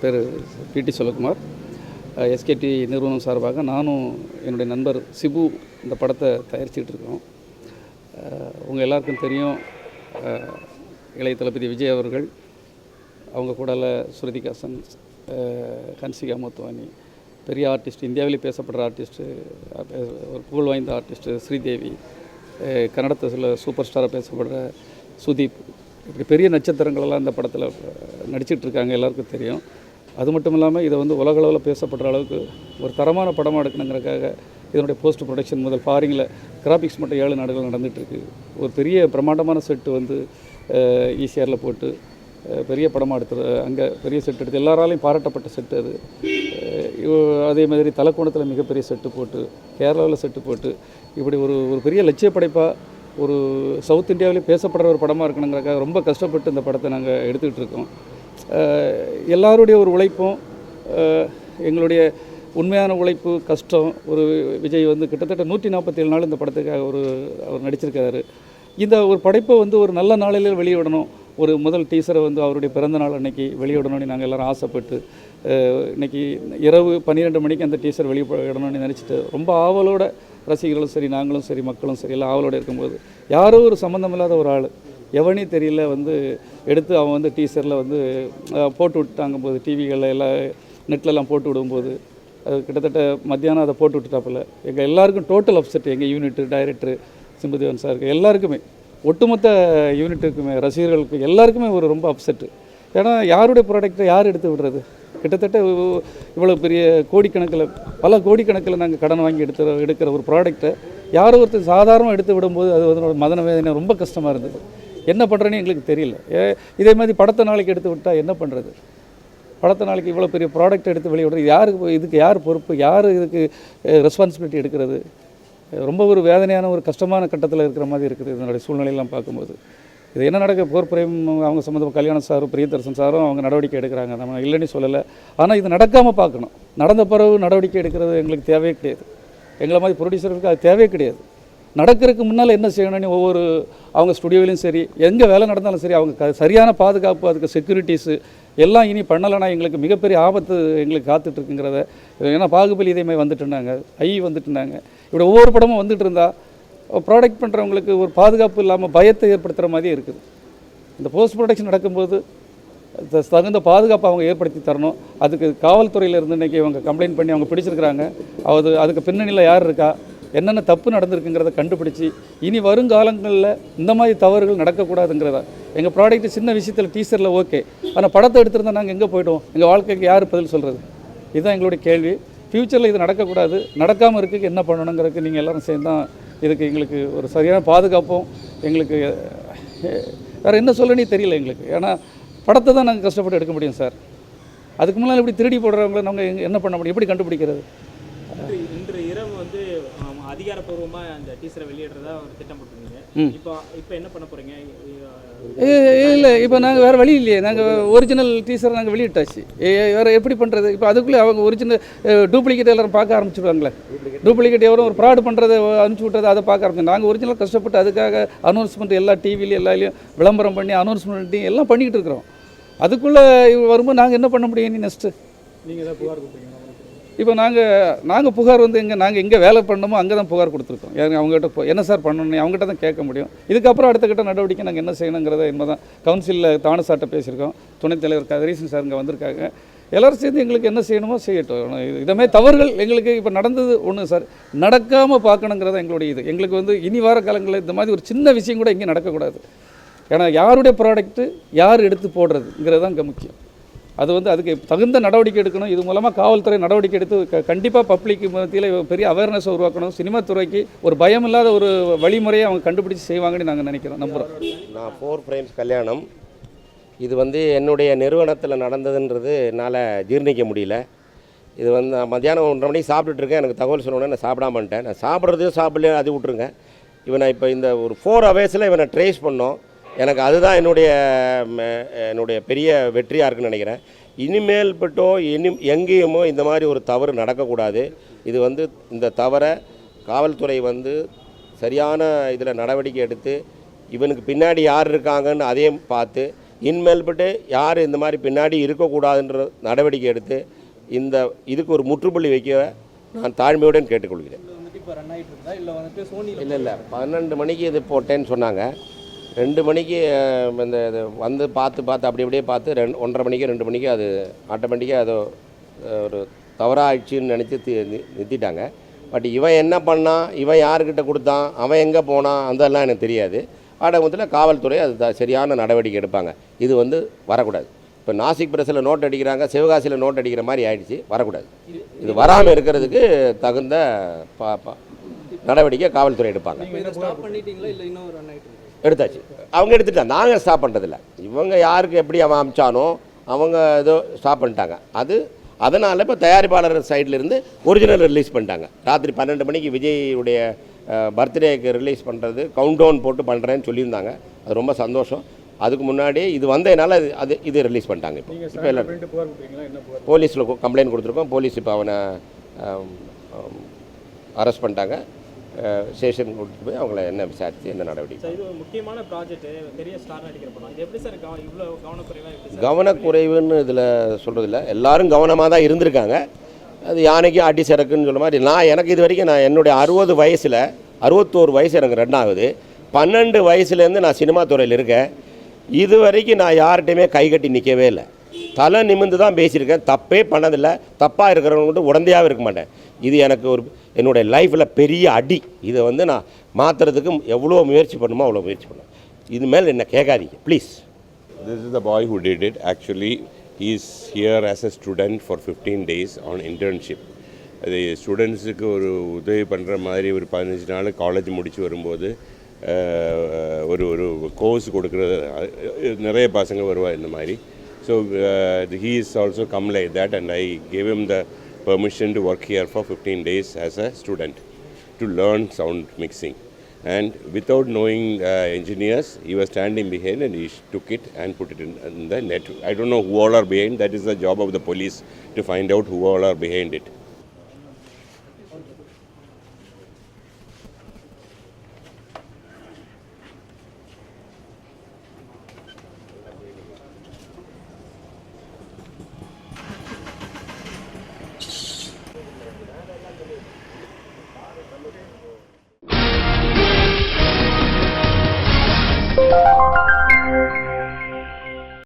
பேர் பிடி செல்வகுமார். எஸ்கேடி நிறுவனம் சார்பாக நானும் என்னுடைய நண்பர் சிபு இந்த படத்தை தயாரிச்சுக்கிட்டு இருக்கோம். உங்கள் எல்லாருக்கும் தெரியும், இளைய தளபதி விஜய் அவர்கள், அவங்க கூடால ஸ்ருதிகாசன், கன்சிகா மோத்வானி, பெரிய ஆர்டிஸ்ட், இந்தியாவிலே பேசப்படுற ஆர்டிஸ்ட்டு, ஒரு புகழ் வாய்ந்த ஆர்டிஸ்ட்டு ஸ்ரீதேவி, கன்னடத்தில் சூப்பர் ஸ்டாராக பேசப்படுற சுதீப், இப்படி பெரிய நட்சத்திரங்களெல்லாம் இந்த படத்தில் நடிச்சிட்ருக்காங்க, எல்லாருக்கும் தெரியும். அது மட்டும் இல்லாமல் இதை வந்து உலகளவில் பேசப்படுற அளவுக்கு ஒரு தரமான படமாக எடுக்கணுங்கிறதுக்காக இதனுடைய போஸ்ட் ப்ரொடக்ஷன் முதல் ஃபாரிங்கில் கிராஃபிக்ஸ் மட்டும் 7 நாடுகள் நடந்துகிட்ருக்கு. ஒரு பெரிய பிரம்மாண்டமான செட்டு வந்து ஈசிஆரில் போட்டு பெரிய படமாக எடுத்து அங்கே பெரிய செட் எடுத்து எல்லாராலையும் பாராட்டப்பட்ட செட்டு அது. அதே மாதிரி தலக்கோணத்தில் மிகப்பெரிய செட்டு போட்டு, கேரளாவில் செட்டு போட்டு, இப்படி ஒரு பெரிய லட்சிய படைப்பாக ஒரு சவுத் இந்தியாவிலே பேசப்படுற ஒரு படமாக இருக்கணுங்கிறக்காக ரொம்ப கஷ்டப்பட்டு இந்த படத்தை நாங்கள் எடுத்துக்கிட்டு இருக்கோம். எல்லாருடைய ஒரு உழைப்பும், எங்களுடைய உண்மையான உழைப்பு, கஷ்டம். ஒரு விஜய் வந்து கிட்டத்தட்ட 147 நாள் இந்த படத்துக்காக அவர் நடிச்சிருக்காரு. இந்த ஒரு படைப்பை வந்து ஒரு நல்ல நாளில் வெளியிடணும். ஒரு முதல் டீசரை வந்து அவருடைய பிறந்த நாள் அன்றைக்கி வெளியிடணும்னு நாங்கள் எல்லோரும் ஆசைப்பட்டு இன்றைக்கி இரவு 12 மணிக்கு அந்த டீசர் வெளியிடணும்னு நினச்சிட்டு ரொம்ப ஆவலோட ரசிகர்களும் சரி, நாங்களும் சரி, மக்களும் சரி, எல்லாம் ஆவலோடு இருக்கும்போது யாரோ ஒரு சம்மந்தம் இல்லாத ஒரு ஆள், எவனே தெரியல, வந்து எடுத்து அவன் வந்து டீசரில் வந்து போட்டு விட்டாங்கும்போது, டிவிகளில் எல்லாம் நெட்லெலாம் போட்டு விடும்போது, அது கிட்டத்தட்ட மத்தியானம் அதை போட்டு விட்டுட்டாப்பில் எங்கள் எல்லாருக்கும் டோட்டல் அப்செட். எங்கள் யூனிட்டு, டைரக்டரு, சிம்புதேவன் சாருக்கு, எல்லாருக்குமே, ஒட்டுமொத்த யூனிட்டுக்குமே, ரசிகர்களுக்கு எல்லாருக்குமே ஒரு ரொம்ப அப்செட்டு. ஏன்னா யாருடைய ப்ராடக்டை யார் எடுத்து விடுறது? கிட்டத்தட்ட இவ்வளோ பெரிய கோடிக்கணக்கில், பல கோடிக்கணக்கில் நாங்கள் கடன் வாங்கி எடுக்கிற ஒரு ப்ராடக்டை யாரோ ஒருத்தர் சாதாரணமாக எடுத்து விடும்போது அது வந்து மதன வேதனை, ரொம்ப கஷ்டமாக இருந்தது. என்ன பண்ணுறேன்னு எங்களுக்கு தெரியல. இதே மாதிரி படத்தை நாளைக்கு எடுத்து விட்டால் என்ன பண்ணுறது? படத்தை நாளைக்கு இவ்வளோ பெரிய ப்ராடக்ட் எடுத்து வெளியிடுறது யாருக்கு? இதுக்கு யார் பொறுப்பு? யார் இதுக்கு ரெஸ்பான்சிபிலிட்டி எடுக்கிறது? ரொம்ப ஒரு வேதனையான ஒரு கஷ்டமான கட்டத்தில் இருக்கிற மாதிரி இருக்குது இதனுடைய சூழ்நிலையெல்லாம் பார்க்கும்போது. இது என்ன நடக்க, போர் பிரேம் அவங்க சம்மந்தமாக கல்யாண சாரும் பிரியதர்சன் சாரும் அவங்க நடவடிக்கை எடுக்கிறாங்க, நம்ம இல்லைன்னு சொல்லலை. ஆனால் இது நடக்காமல் பார்க்கணும். நடந்த பிறகு நடவடிக்கை எடுக்கிறது எங்களுக்கு தேவையே கிடையாது. எங்களை மாதிரி ப்ரொடியூசருக்கு அது தேவையே கிடையாது. நடக்கிறதுக்கு முன்னால் என்ன செய்யணும்னு ஒவ்வொரு அவங்க ஸ்டுடியோவிலையும் சரி, எங்கே வேலை நடந்தாலும் சரி, அவங்க சரியான பாதுகாப்பு, அதுக்கு செக்யூரிட்டிஸு எல்லாம் இனி பண்ணலைன்னா எங்களுக்கு மிகப்பெரிய ஆபத்து எங்களுக்கு காத்துட்ருக்குங்கிறத. ஏன்னா பாகுபலி இதே மாதிரி வந்துட்டுருந்தாங்க, வந்துட்டுருந்தாங்க, இப்படி ஒவ்வொரு படமும் வந்துட்டு இருந்தால் ப்ராடக்ட் பண்ணுறவங்களுக்கு ஒரு பாதுகாப்பு இல்லாமல் பயத்தை ஏற்படுத்துகிற மாதிரியே இருக்குது. இந்த போஸ்ட் ப்ரொடக்ஷன் நடக்கும்போது தகுந்த பாதுகாப்பு அவங்க ஏற்படுத்தி தரணும். அதுக்கு காவல்துறையிலேருந்து இன்றைக்கி அவங்க கம்ப்ளைண்ட் பண்ணி அவங்க பிடிச்சிருக்கிறாங்க. அதுக்கு பின்னணியில் யார் இருக்கா, என்னென்ன தப்பு நடந்திருக்குங்கிறத கண்டுபிடிச்சி இனி வருங்காலங்களில் இந்த மாதிரி தவறுகள் நடக்கக்கூடாதுங்கிறதா. எங்கள் ப்ராடக்ட் சின்ன விஷயத்தில் டீசரில் ஓகே, ஆனால் படத்தை எடுத்திருந்தால் நாங்கள் எங்கே போய்ட்டோம்? எங்கள் வாழ்க்கைக்கு யார் பதில் சொல்கிறது? இதுதான் எங்களுடைய கேள்வி. ஃப்யூச்சரில் இது நடக்கக்கூடாது. நடக்காமல் இருக்க என்ன பண்ணணுங்கிறதுக்கு நீங்கள் எல்லோரும் சேர்ந்து தான் இதுக்கு எங்களுக்கு ஒரு சரியான பாதுகாப்பும், எங்களுக்கு வேறு என்ன சொல்லனே தெரியல எங்களுக்கு. ஏன்னா படத்தை தான் நாங்கள் கஷ்டப்பட்டு எடுக்க முடியும் சார். அதுக்கு முன்னால் இப்படி திருடி போடுறவங்கள நாங்கள் என்ன பண்ண முடியும்? எப்படி கண்டுபிடிக்கிறது? இன்று இரவு வந்து அதிகாரப்பூர்வமாக அந்த டீசரை வெளியிடுறதா ஒரு திட்டம் போட்டுருந்தீங்க. இப்போ என்ன பண்ண போகிறீங்க? இல்லை, இப்போ நாங்கள் வேறு வழி இல்லையே. நாங்கள் ஒரிஜினல் டீசரை நாங்கள் வெளியிட்டாச்சு. வேறு எப்படி பண்ணுறது? இப்போ அதுக்குள்ளே அவங்க ஒரிஜினல் டூப்ளிகேட் எல்லோரும் பார்க்க ஆரம்பிச்சுடுவாங்களே. டூப்ளிகேட் எவரும் ஒரு ஃப்ராடு பண்ணுறதை அனுப்பிச்சி விட்டதை அதை பார்க்க ஆரம்பிச்சு. நாங்கள் ஒரிஜினல் கஷ்டப்பட்டு அதுக்காக அனௌன்ஸ்மெண்ட் எல்லா டிவிலையும் எல்லாலையும் விளம்பரம் பண்ணி அனௌன்ஸ்மெண்ட் எல்லாம் பண்ணிக்கிட்டு இருக்கிறோம். அதுக்குள்ளே வரும்போது நாங்கள் என்ன பண்ண முடியும்? நீ நெக்ஸ்ட்டு நீங்கள் தான் புகார் கொடுப்பீங்க. இப்போ நாங்கள் புகார் வந்து நாங்கள் எங்கே வேலை பண்ணணுமோ அங்கே தான் புகார் கொடுத்துருக்கோம். அவங்ககிட்ட என்ன சார் பண்ணணும் அவங்ககிட்ட தான் கேட்க முடியும். இதுக்கப்புறம் அடுத்த கட்ட நடவடிக்கை நாங்கள் என்ன செய்யணுங்கிறத என்பதான் கவுன்சிலில் தானு சார்ட்ட பேசியிருக்கோம். துணைத் தலைவர் கதிரீசன் சார் இங்கே வந்திருக்காங்க. எல்லோரும் சேர்ந்து எங்களுக்கு என்ன செய்யணுமோ செய்யட்டும். இதே தவறுகள் எங்களுக்கு இப்போ நடந்தது ஒன்று சார், நடக்காமல் பார்க்கணுங்கிறத எங்களுடைய இது. எங்களுக்கு வந்து இனி வர காலங்களில் இந்த மாதிரி ஒரு சின்ன விஷயம் கூட இங்கே நடக்கக்கூடாது. ஏன்னா யாருடைய ப்ராடக்ட்டு யார் எடுத்து போடுறதுங்கிறது தான் இங்கே முக்கியம். அது வந்து அதுக்கு தகுந்த நடவடிக்கை எடுக்கணும். இது மூலமாக காவல்துறை நடவடிக்கை எடுத்து கண்டிப்பாக பப்ளிக் மத்தியில் பெரிய அவேர்னஸை உருவாக்கணும். சினிமா துறைக்கு ஒரு பயம் இல்லாத ஒரு வழிமுறையை அவங்க கண்டுபிடிச்சி செய்வாங்கன்னு நாங்கள் நினைக்கிறோம், நம்புகிறோம். நான் 4 ஃப்ரேம்ஸ் கல்யாணம், இது வந்து என்னுடைய நிறுவனத்தில் நடந்ததுன்றது என்னால் ஜீர்ணிக்க முடியல. இது வந்து நான் மத்தியானம் 1:30 மணிக்கு சாப்பிட்டுருக்கேன். எனக்கு தகவல் சொன்னோன்னே நான் சாப்பிடாமட்டேன். நான் சாப்பிட்றதையும் சாப்பிடலையோ அது விட்ருங்க. இவனை இப்போ இந்த ஒரு 4 ஹவர்ஸில் இவனை ட்ரேஸ் பண்ணோம். எனக்கு அதுதான் என்னுடைய பெரிய வெற்றியாக இருக்குன்னு நினைக்கிறேன். இனிமேல் பட்டோ எங்கேயுமோ இந்த மாதிரி ஒரு தவறு நடக்கக்கூடாது. இது வந்து இந்த தவறை காவல்துறை வந்து சரியான இதில் நடவடிக்கை எடுத்து இவனுக்கு பின்னாடி யார் இருக்காங்கன்னு அதையும் பார்த்து இனிமேல்பட்டு யார் இந்த மாதிரி பின்னாடி இருக்கக்கூடாதுன்ற நடவடிக்கை எடுத்து இதுக்கு ஒரு முற்றுப்புள்ளி வைக்க நான் தாழ்மையுடன் கேட்டுக்கொள்கிறேன். இல்லை 12 மணிக்கு இது போட்டேன்னு சொன்னாங்க. 2 மணிக்கு இந்த இது வந்து பார்த்து அப்படியே பார்த்து 1:30 மணிக்கு 2 மணிக்கு அது ஆட்டோமேட்டிக்காக அது ஒரு தவறாகிடுச்சின்னு நினச்சி நிறுத்திட்டாங்க. பட் இவன் என்ன பண்ணான், இவன் யாருக்கிட்ட கொடுத்தான், அவன் எங்கே போனான், அதெல்லாம் எனக்கு தெரியாது. ஆடகத்தில் காவல்துறை அது சரியான நடவடிக்கை எடுப்பாங்க. இது வந்து வரக்கூடாது. இப்போ நாசிக் பிரஸில் நோட் அடிக்கிறாங்க, சிவகாசியில் நோட் அடிக்கிற மாதிரி ஆயிடுச்சு. வரக்கூடாது. இது வராமல் இருக்கிறதுக்கு தகுந்த நடவடிக்கை காவல்துறை எடுப்பாங்க. எடுத்தாச்சு. அவங்க எடுத்துட்டாங்க. நாங்கள் ஸ்டாப் பண்ணுறதில்ல. இவங்க யாருக்கு எப்படி அவன் அமிச்சானோ அவங்க ஏதோ ஸ்டாப் பண்ணிட்டாங்க. அதனால் இப்போ தயாரிப்பாளர் சைட்லேருந்து ஒரிஜினல் ரிலீஸ் பண்ணிட்டாங்க. ராத்திரி 12 மணிக்கு விஜய்யுடைய பர்த்டேக்கு ரிலீஸ் பண்ணுறது கவுண்ட் டவுன் போட்டு பண்ணுறேன்னு சொல்லியிருந்தாங்க. அது ரொம்ப சந்தோஷம். அதுக்கு முன்னாடி இது வந்ததுனால இது ரிலீஸ் பண்ணிட்டாங்க. இப்போ எல்லோரும் போலீஸில் கம்ப்ளைண்ட் கொடுத்துருக்கோம். போலீஸ் இப்போ அவனை அரெஸ்ட் பண்ணிட்டாங்க. ஸ்டேஷன் கூட்டிட்டு போய் அவங்கள என்ன விசாரித்து என்ன நடவடிக்கை. இது ஒரு முக்கியமான ப்ராஜெக்ட், பெரிய ஸ்டார் நடிக்கிற படம். இது எப்படி சார் இவ்வளோ கவனக்குறைவாக? கவனக்குறைவுன்னு இதில் சொல்கிறதில்ல. எல்லாரும் கவனமாக தான் இருந்திருக்காங்க. அது யானைக்கும் அடி சரக்குன்னு சொல்ல மாதிரி எனக்கு இது வரைக்கும் என்னுடைய 60 வயசில் 61 வயசு எனக்கு 2 ஆகுது. 12 வயசுலேருந்து நான் சினிமா துறையில் இருக்கேன். இது வரைக்கும் நான் யார்கிட்டையுமே கை கட்டி நிற்கவே இல்லை. தலை நிமிந்து தான் பேசியிருக்கேன். தப்பே பண்ணதில்லை. தப்பாக இருக்கிறவங்க மட்டும் உடந்தையாகவே இருக்க மாட்டேன். இது எனக்கு என்னுடைய லைஃப்பில் பெரிய அடி. இதை வந்து நான் மாற்றுறதுக்கு எவ்வளோ முயற்சி பண்ணுமோ அவ்வளோ முயற்சி பண்ணுவேன். இதுமேல் என்ன கேட்காதீங்க please. This is the boy who did it. Actually, he is here as a student for 15 days on internship. அது ஸ்டூடெண்ட்ஸுக்கு ஒரு உதவி பண்ணுற மாதிரி ஒரு 15 நாள் காலேஜ் முடித்து வரும்போது ஒரு கோர்ஸ் கொடுக்குறது நிறைய பசங்க வருவா இந்த மாதிரி. So he is also come like that and I gave him the permission to work here for 15 days as a student to learn sound mixing. And without knowing engineers, he was standing behind and he took it and put it in the net. I don't know who all are behind. That is the job of the police to find out who all are behind it.